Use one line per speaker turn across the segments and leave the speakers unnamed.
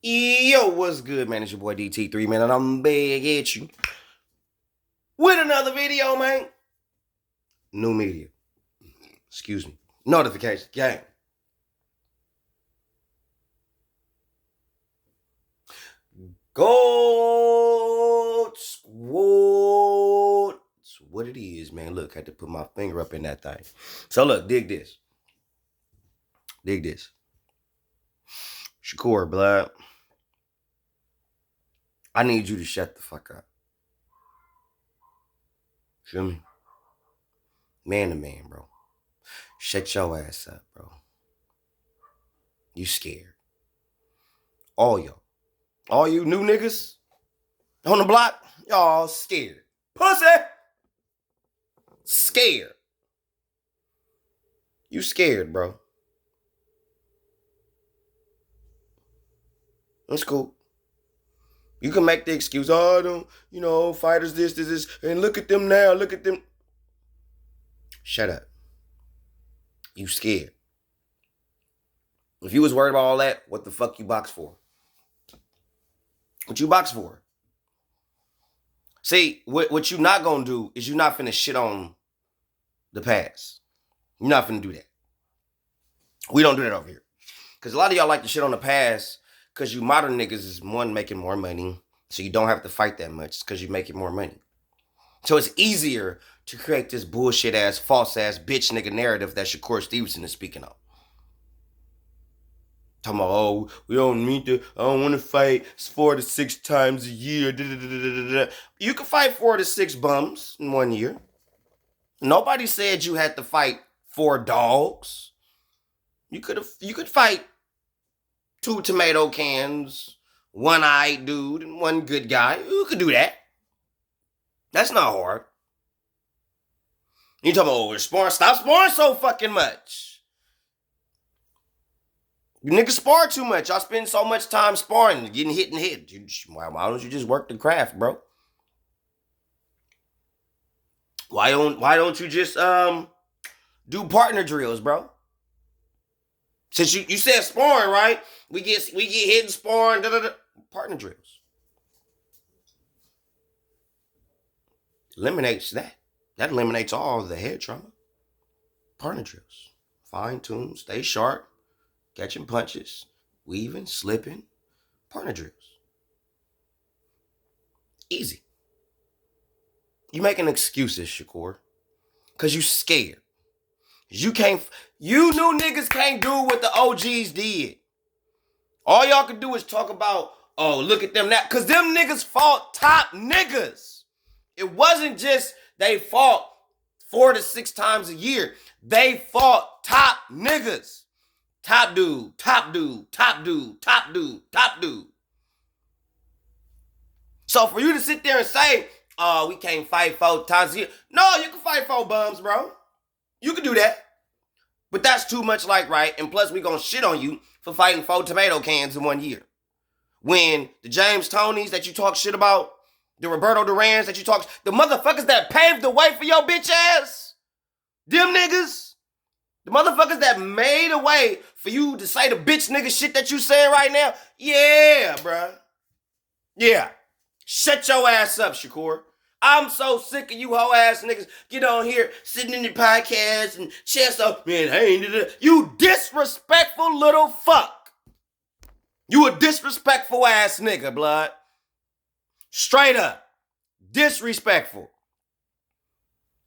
Yo, what's good, man? It's your boy DT3, man, and I'm back at you with another video, man. New media. Excuse me. Notification. Gang. Gold Squad. That's what it is, man. Look, I had to put my finger up in that thing. So look, dig this. Dig this. Shakur, blood. I need you to shut the fuck up. Feel me? Man to man, bro. Shut your ass up, bro. You scared. All y'all. All you new niggas on the block, y'all scared. Pussy! Scared. You scared, bro. That's cool. You can make the excuse, oh, I don't, fighters this, and look at them now, look at them. Shut up. You scared. If you was worried about all that, what the fuck you box for? What you box for? See, what you not gonna do is you not finna shit on the past. You're not finna do that. We don't do that over here. Because a lot of y'all like to shit on the past because you modern niggas is one making more money, so you don't have to fight that much because you're making more money. So it's easier to create this bullshit ass, false ass, bitch nigga narrative that Shakur Stevenson is speaking of. Talking about, oh, I don't want to fight 4 to 6 times a year. You can fight 4 to 6 bums in 1 year. Nobody said you had to fight 4 dogs. You could fight 2 tomato cans, 1-eyed dude, and 1 good guy. You could do that. That's not hard. You talking about, oh, sparring? Stop sparring so fucking much. You niggas spar too much. Y'all spend so much time sparring, getting hit and hit. Why don't you just work the craft, bro? Why don't you just do partner drills, bro? Since you said sparring, right? We get hit and sparring, partner drills. Eliminates that. That eliminates all the head trauma. Partner drills. Fine tune, stay sharp, catching punches, weaving, slipping, partner drills. Easy. You making excuses, Shakur. Cause you scared. You new niggas can't do what the OGs did. All y'all can do is talk about, oh, look at them now. Cause them niggas fought top niggas. It wasn't just they fought 4 to 6 times a year. They fought top niggas. Top dude, top dude, top dude, top dude, top dude. So for you to sit there and say, oh, we can't fight 4 times a year. No, you can fight 4 bums, bro. You can do that. But that's too much like right. And plus, we gonna shit on you for fighting 4 tomato cans in 1 year. When the James Tonys that you talk shit about, the Roberto Durans that you talk, the motherfuckers that paved the way for your bitch ass, them niggas, the motherfuckers that made a way for you to say the bitch nigga shit that you saying right now, yeah, bruh. Yeah. Shut your ass up, Shakur. I'm so sick of you hoe ass niggas get on here sitting in your podcast and chest up, man, I ain't you disrespectful little fuck. You a disrespectful ass nigga, blood. Straight up. Disrespectful.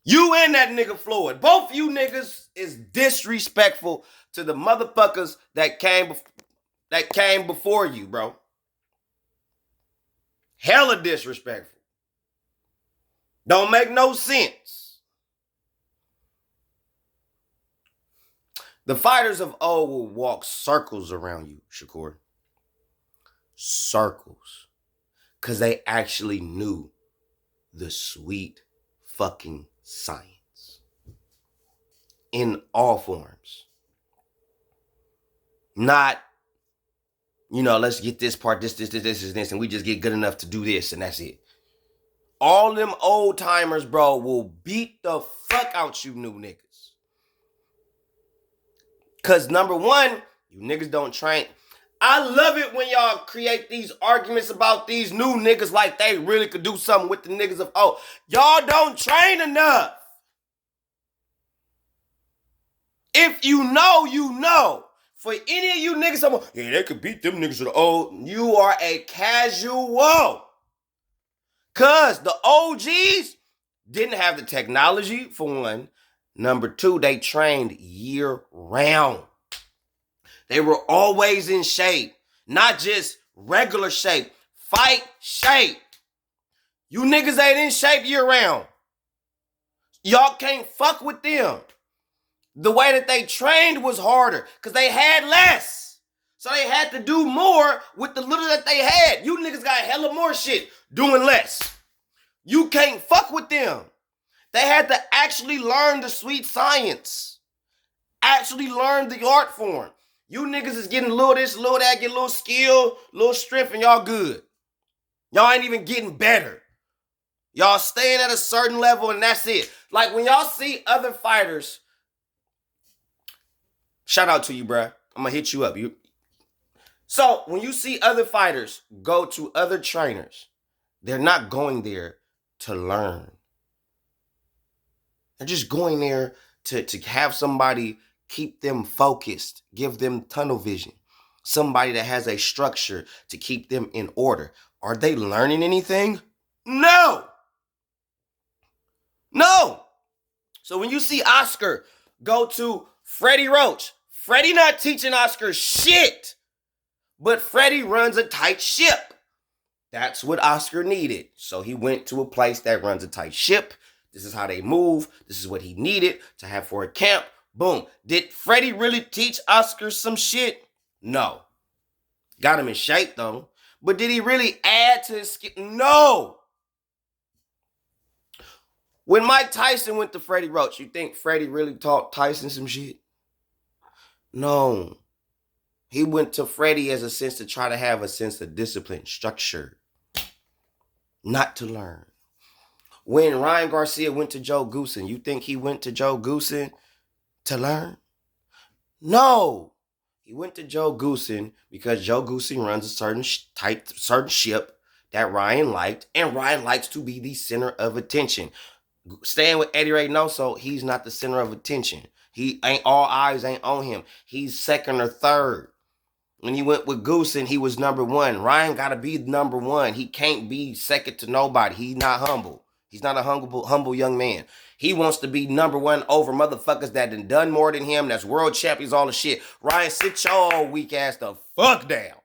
You and that nigga Floyd. Both you niggas is disrespectful to the motherfuckers that came before you, bro. Hella disrespectful. Don't make no sense. The fighters of old will walk circles around you, Shakur. Circles. Because they actually knew the sweet fucking science. In all forms. Not, let's get this part, this, and we just get good enough to do this, and that's it. All them old timers, bro, will beat the fuck out you new niggas. Because number one, you niggas don't train. I love it when y'all create these arguments about these new niggas like they really could do something with the niggas of old. Y'all don't train enough. If you know, you know. For any of you niggas, yeah, they could beat them niggas of the old. You are a casual. Cause the OGs didn't have the technology, for one. Number two, they trained year round. They were always in shape. Not just regular shape. Fight shape. You niggas ain't in shape year round. Y'all can't fuck with them. The way that they trained was harder because they had less. So they had to do more with the little that they had. You niggas got hella more shit doing less. You can't fuck with them. They had to actually learn the sweet science. Actually learn the art form. You niggas is getting a little this, a little that, get a little skill, a little strength, and y'all good. Y'all ain't even getting better. Y'all staying at a certain level and that's it. Like when y'all see other fighters, shout out to you, bruh. I'm gonna hit you up. So when you see other fighters go to other trainers, they're not going there to learn. They're just going there to have somebody keep them focused, give them tunnel vision. Somebody that has a structure to keep them in order. Are they learning anything? No. No. So when you see Oscar go to Freddie Roach, Freddie not teaching Oscar shit, but Freddie runs a tight ship. That's what Oscar needed. So he went to a place that runs a tight ship. This is how they move. This is what he needed to have for a camp. Boom. Did Freddie really teach Oscar some shit? No. Got him in shape though. But did he really add to his skill? No. When Mike Tyson went to Freddie Roach, you think Freddie really taught Tyson some shit? No. He went to Freddie as a sense to try to have a sense of discipline, structure, not to learn. When Ryan Garcia went to Joe Goosen, you think he went to Joe Goosen to learn? No. He went to Joe Goosen because Joe Goosen runs a certain ship that Ryan liked, and Ryan likes to be the center of attention. Staying with Eddie Reynoso, he's not the center of attention. All eyes ain't on him. He's second or third. When he went with Goosen, he was number one. Ryan got to be number one. He can't be second to nobody. He's not humble. He's not a humble young man. He wants to be number one over motherfuckers that done more than him. That's world champions, all the shit. Ryan, sit your weak ass the fuck down.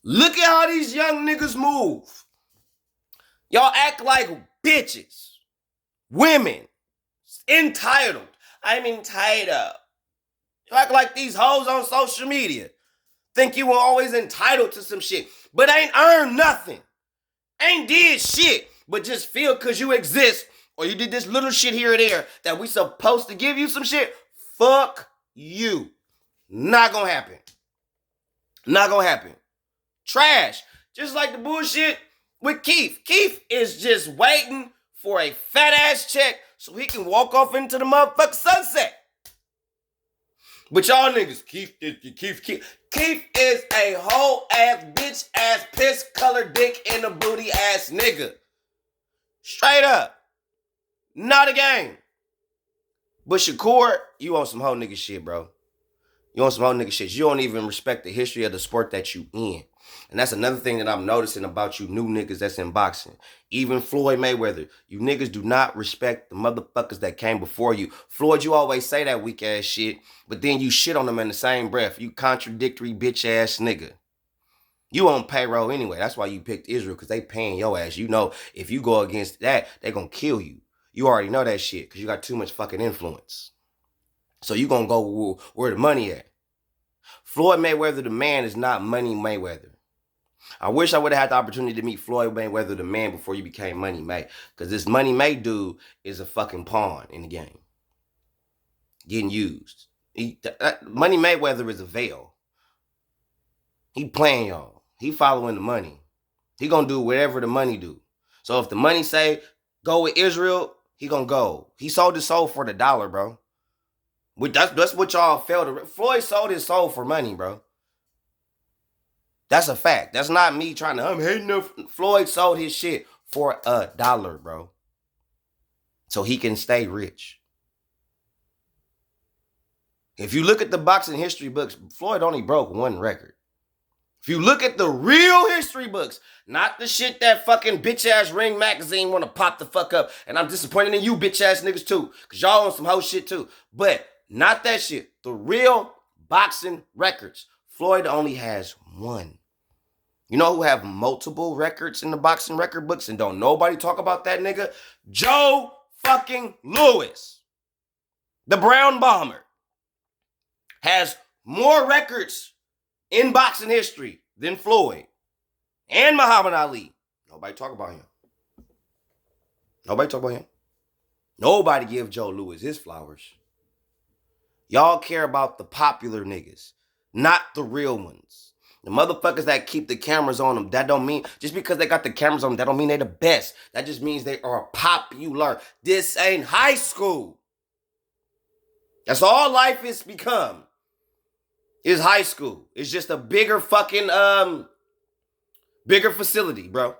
Look at how these young niggas move. Y'all act like bitches. Women. Entitled. I'm entitled. You act like these hoes on social media. Think you were always entitled to some shit. But ain't earned nothing. Ain't did shit. But just feel because you exist. Or you did this little shit here or there that we supposed to give you some shit. Fuck you. Not gonna happen. Not gonna happen. Trash. Just like the bullshit with Keith. Keith is just waiting for a fat ass check so he can walk off into the motherfucking sunset. But y'all niggas, Keith is a whole ass, bitch ass, piss colored dick in the booty ass nigga. Straight up. Not a game. But Shakur, you on some whole nigga shit, bro. You on some whole nigga shit. You don't even respect the history of the sport that you in. And that's another thing that I'm noticing about you new niggas that's in boxing. Even Floyd Mayweather. You niggas do not respect the motherfuckers that came before you. Floyd, you always say that weak ass shit, but then you shit on them in the same breath. You contradictory bitch ass nigga. You on payroll anyway. That's why you picked Israel, because they paying your ass. You know if you go against that, they gonna kill you. You already know that shit because you got too much fucking influence. So you gonna go where the money at. Floyd Mayweather, the man, is not Money Mayweather. I wish I would have had the opportunity to meet Floyd Mayweather, the man, before you became Money May. Because this Money May dude is a fucking pawn in the game. Getting used. Money Mayweather is a veil. He playing y'all. He following the money. He gonna do whatever the money do. So if the money say, go with Israel, he gonna go. He sold his soul for the dollar, bro. That's what y'all failed to... Floyd sold his soul for money, bro. That's a fact. That's not me trying to, I'm hating him. Floyd sold his shit for $1, bro. So he can stay rich. If you look at the boxing history books, Floyd only broke one record. If you look at the real history books, not the shit that fucking bitch-ass Ring magazine want to pop the fuck up. And I'm disappointed in you bitch-ass niggas too, because y'all on some hoe shit too. But not that shit. The real boxing records, Floyd only has one. You know who have multiple records in the boxing record books and don't nobody talk about that nigga? Joe fucking Louis. The Brown Bomber has more records in boxing history than Floyd and Muhammad Ali. Nobody talk about him. Nobody talk about him. Nobody give Joe Louis his flowers. Y'all care about the popular niggas, not the real ones. The motherfuckers that keep the cameras on them, that don't mean, just because they got the cameras on them, that don't mean they the best. That just means they are popular. This ain't high school. That's all life has become. Is high school. It's just a bigger fucking, bigger facility, bro.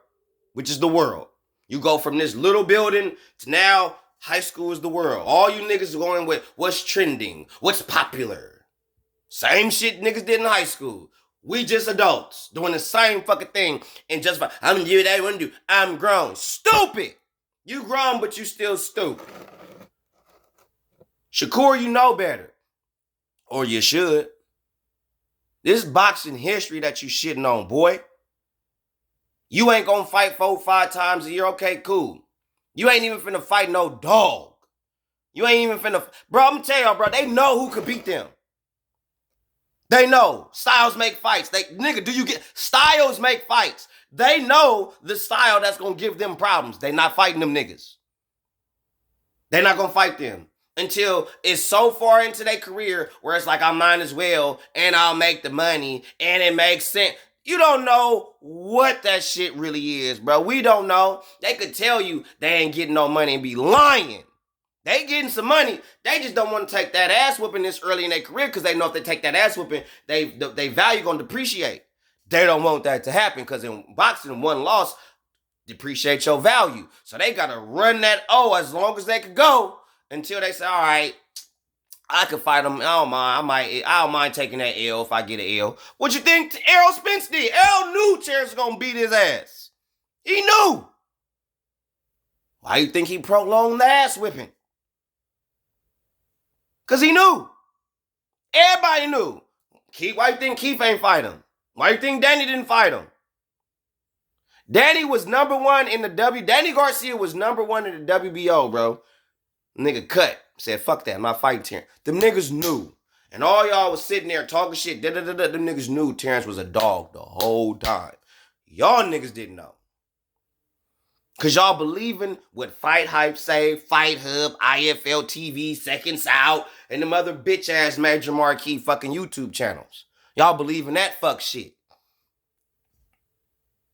Which is the world. You go from this little building to now, high school is the world. All you niggas are going with what's trending, what's popular. Same shit niggas did in high school. We just adults doing the same fucking thing. And just, I'm gonna do what I want to do. I'm grown. Stupid. You grown, but you still stupid. Shakur, you know better. Or you should. This boxing history that you shitting on, boy. You ain't gonna fight 4-5 times a year. Okay, cool. You ain't even finna fight no dog. You ain't even finna... Bro, I'm telling y'all, bro, they know who could beat them. They know. Styles make fights. Nigga, do you get... Styles make fights. They know the style that's gonna give them problems. They not fighting them niggas. They not gonna fight them. Until it's so far into their career where it's like, I might as well, and I'll make the money, and it makes sense. You don't know what that shit really is, bro. We don't know. They could tell you they ain't getting no money and be lying. They getting some money. They just don't want to take that ass whooping this early in their career because they know if they take that ass whooping, they value going to depreciate. They don't want that to happen because in boxing, one loss depreciates your value. So they got to run that as long as they could go. Until they say, all right, I can fight him. I don't mind. I don't mind taking that L if I get an L. What you think Errol Spence did? Errol knew Terrence was gonna beat his ass. He knew. Why you think he prolonged the ass whipping? Because he knew. Everybody knew. Why you think Keith ain't fight him? Why you think Danny didn't fight him? Danny was number one in the Danny Garcia was number one in the WBO, bro. Nigga cut. Said, fuck that. I'm not fighting Terrence. Them niggas knew. And all y'all was sitting there talking shit. Them niggas knew Terrence was a dog the whole time. Y'all niggas didn't know. Because y'all believing what Fight Hype say, Fight Hub, IFL TV, Seconds Out, and them other bitch-ass major marquee fucking YouTube channels. Y'all believe in that fuck shit.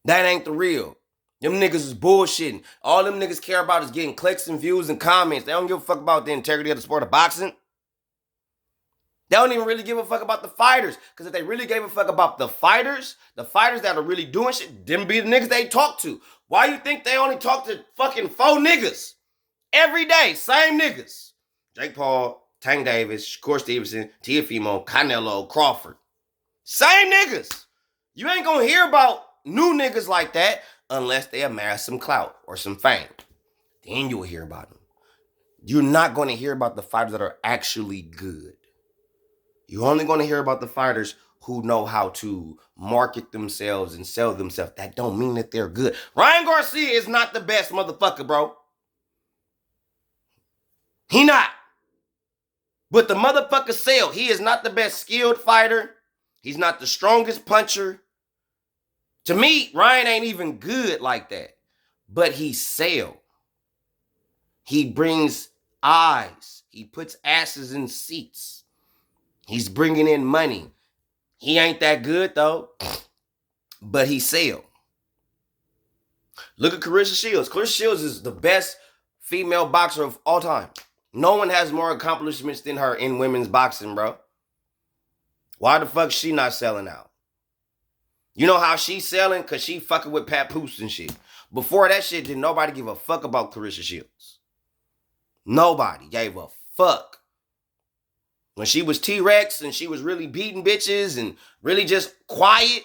That ain't the real. Them niggas is bullshitting. All them niggas care about is getting clicks and views and comments. They don't give a fuck about the integrity of the sport of boxing. They don't even really give a fuck about the fighters. Because if they really gave a fuck about the fighters that are really doing shit, them be the niggas they talk to. Why you think they only talk to fucking 4 niggas? Every day, same niggas. Jake Paul, Tank Davis, Shakur Stevenson, Teofimo, Canelo, Crawford. Same niggas. You ain't gonna hear about new niggas like that unless they amass some clout or some fame. Then you'll hear about them. You're not going to hear about the fighters that are actually good. You're only going to hear about the fighters who know how to market themselves and sell themselves. That don't mean that they're good. Ryan Garcia is not the best motherfucker, bro. He not. But the motherfucker sell. He is not the best skilled fighter. He's not the strongest puncher. To me, Ryan ain't even good like that. But he sell. He brings eyes. He puts asses in seats. He's bringing in money. He ain't that good, though. But he sell. Look at Clarissa Shields. Clarissa Shields is the best female boxer of all time. No one has more accomplishments than her in women's boxing, bro. Why the fuck she not selling out? You know how she's selling? Because she fucking with Papoose and shit. Before that shit, did nobody give a fuck about Clarissa Shields. Nobody gave a fuck. When she was T-Rex and she was really beating bitches and really just quiet.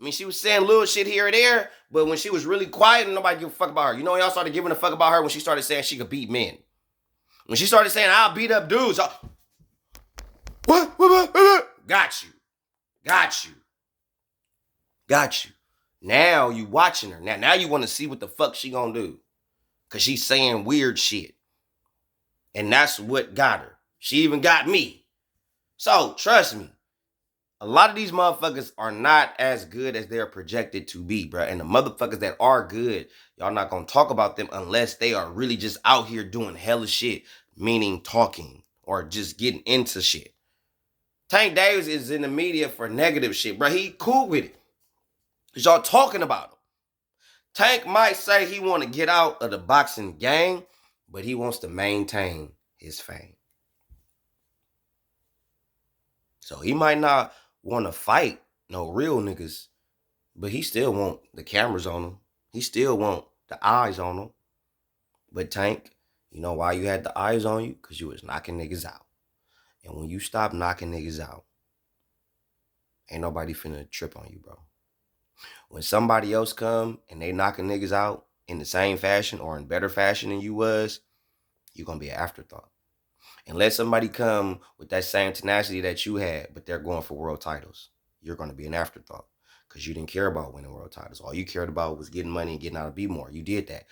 I mean, she was saying little shit here and there, but when she was really quiet and nobody give a fuck about her. You know, y'all started giving a fuck about her when she started saying she could beat men. When she started saying, I'll beat up dudes. What? Got you. Now you watching her. Now you want to see what the fuck she gonna do. Because she's saying weird shit. And that's what got her. She even got me. So, trust me. A lot of these motherfuckers are not as good as they're projected to be, bro. And the motherfuckers that are good, y'all not gonna talk about them unless they are really just out here doing hella shit. Meaning talking or just getting into shit. Tank Davis is in the media for negative shit, bro. He cool with it. Because y'all talking about him. Tank might say he want to get out of the boxing game, but he wants to maintain his fame. So he might not want to fight no real niggas, but he still want the cameras on him. He still want the eyes on him. But Tank, you know why you had the eyes on you? Because you was knocking niggas out. And when you stop knocking niggas out, ain't nobody finna trip on you, bro. When somebody else come and they knocking niggas out in the same fashion or in better fashion than you was, you're gonna be an afterthought. And let somebody come with that same tenacity that you had, but they're going for world titles, you're gonna be an afterthought. Because you didn't care about winning world titles. All you cared about was getting money and getting out of B-more. You did that.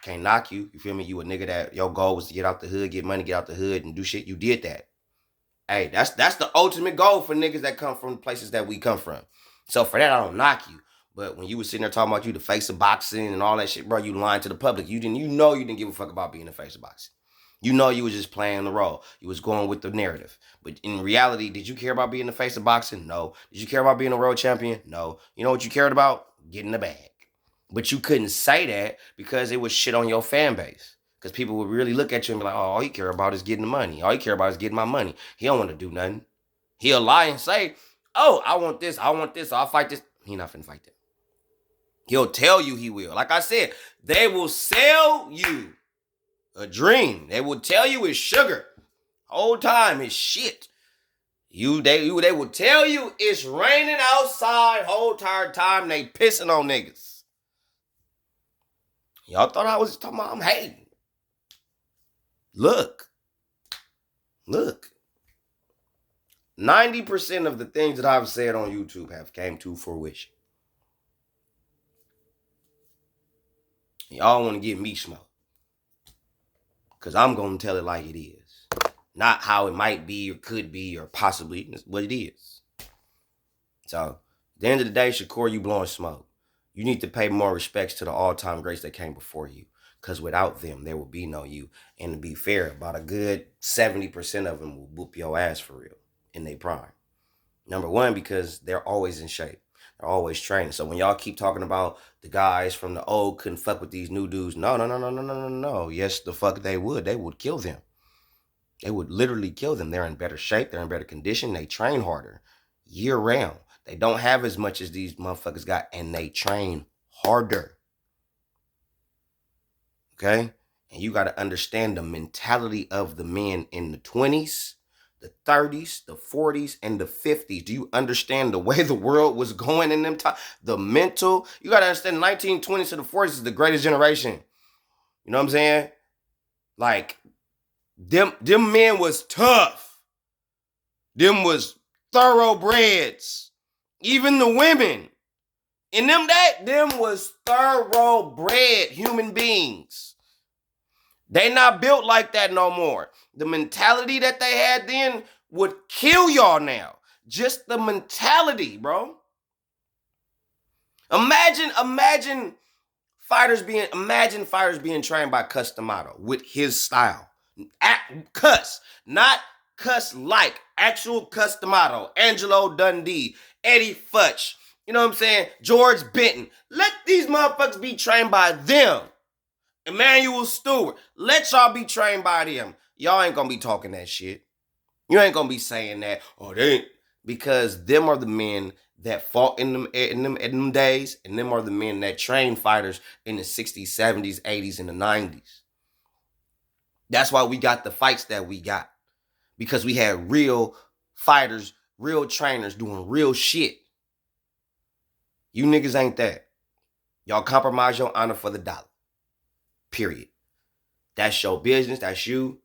Can't knock you. You feel me? You a nigga that your goal was to get out the hood, get money, get out the hood, and do shit. You did that. Hey, that's the ultimate goal for niggas that come from places that we come from. So for that, I don't knock you. But when you was sitting there talking about you the face of boxing and all that shit, bro, you lying to the public. You didn't give a fuck about being the face of boxing. You know you was just playing the role. You was going with the narrative. But in reality, did you care about being the face of boxing? No. Did you care about being a world champion? No. You know what you cared about? Getting the bag. But you couldn't say that because it was shit on your fan base. Because people would really look at you and be like, oh, all he care about is getting the money. All he care about is getting my money. He don't want to do nothing. He'll lie and say, oh, I want this, I'll fight this. He not finna fight that. He'll tell you he will. Like I said, they will sell you a dream. They will tell you it's sugar. Whole time it's shit. They will tell you it's raining outside. Whole entire time they pissing on niggas. Y'all thought I was talking about I'm hating. Look. 90% of the things that I've said on YouTube have came to fruition. Y'all want to give me smoke. Because I'm going to tell it like it is. Not how it might be or could be or possibly. It's what it is. So, at the end of the day, Shakur, you blowing smoke. You need to pay more respects to the all-time greats that came before you. Because without them, there will be no you. And to be fair, about a good 70% of them will whoop your ass for real in their prime. Number one, because they're always in shape. They're always training. So when y'all keep talking about the guys from the old couldn't fuck with these new dudes, no. Yes, the fuck they would. They would kill them. They would literally kill them. They're in better shape. They're in better condition. They train harder year round. They don't have as much as these motherfuckers got, and they train harder. Okay? And you got to understand the mentality of the men in the 20s, the 30s, the 40s, and the 50s. Do you understand the way the world was going in them times? The mental. You got to understand the 1920s to the 40s is the greatest generation. You know what I'm saying? Like, them men was tough. Them was thoroughbreds. Even the women. In them was thoroughbred human beings. They not built like that no more. The mentality that they had then would kill y'all now. Just the mentality, bro. Imagine fighters being trained by Cus D'Amato with his style. Cuss, not Cuss like. Actual Cus D'Amato, Angelo Dundee, Eddie Futch, you know what I'm saying? George Benton. Let these motherfuckers be trained by them. Emmanuel Stewart. Let y'all be trained by them. Y'all ain't gonna be talking that shit. You ain't gonna be saying that. Oh, they ain't. Because them are the men that fought in them days, and them are the men that trained fighters in the 60s, 70s, 80s, and the 90s. That's why we got the fights that we got. Because we had real fighters, real trainers doing real shit. You niggas ain't that. Y'all compromise your honor for the dollar. Period. That's your business. That's you.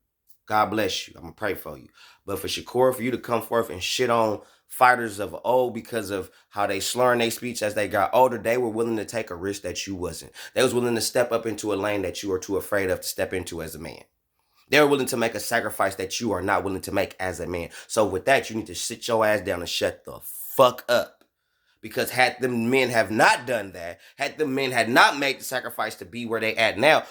God bless you. I'm going to pray for you. But for Shakur, for you to come forth and shit on fighters of old because of how they slurring their speech as they got older, they were willing to take a risk that you wasn't. They was willing to step up into a lane that you were too afraid of to step into as a man. They were willing to make a sacrifice that you are not willing to make as a man. So with that, you need to sit your ass down and shut the fuck up. Because had the men have not done that, had the men had not made the sacrifice to be where they at now,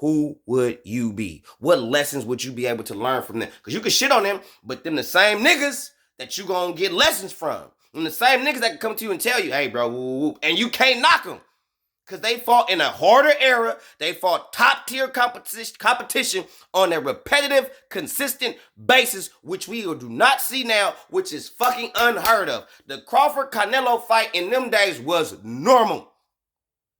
who would you be? What lessons would you be able to learn from them? Because you can shit on them, but them the same niggas that you gonna get lessons from. And the same niggas that can come to you and tell you, hey, bro, woo, woo, and you can't knock them. Because they fought in a harder era. They fought top-tier competition on a repetitive, consistent basis, which we do not see now, which is fucking unheard of. The Crawford-Canelo fight in them days was normal.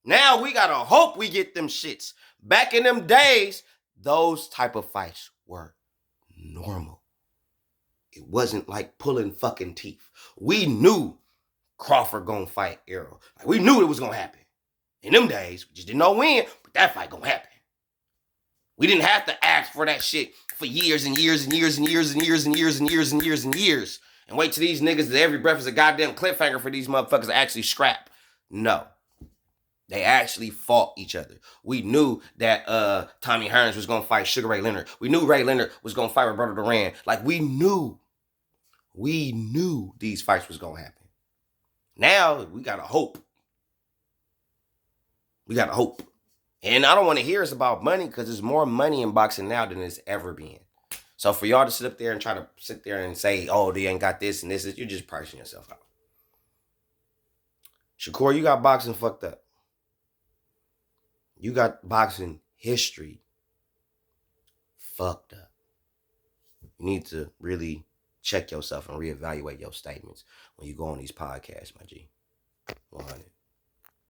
Now we gotta hope we get them shits. Back in them days, those type of fights were normal. It wasn't like pulling fucking teeth. We knew Crawford gonna fight Errol. Like, we knew it was gonna happen. In them days, we just didn't know when, but that fight gonna happen. We didn't have to ask for that shit for years and years and years and years and years and years and years and years and years. And wait till these niggas that every breath is a goddamn cliffhanger for these motherfuckers to actually scrap. No. They actually fought each other. We knew that Tommy Hearns was gonna fight Sugar Ray Leonard. We knew Ray Leonard was gonna fight Roberto Duran. Like we knew these fights was gonna happen. Now we gotta hope. We gotta hope. And I don't want to hear it's about money because there's more money in boxing now than there's ever been. So for y'all to sit up there and try to sit there and say, oh, they ain't got this and this, you're just pricing yourself out. Shakur, you got boxing fucked up. You got boxing history fucked up. You need to really check yourself and reevaluate your statements when you go on these podcasts, my G. 100.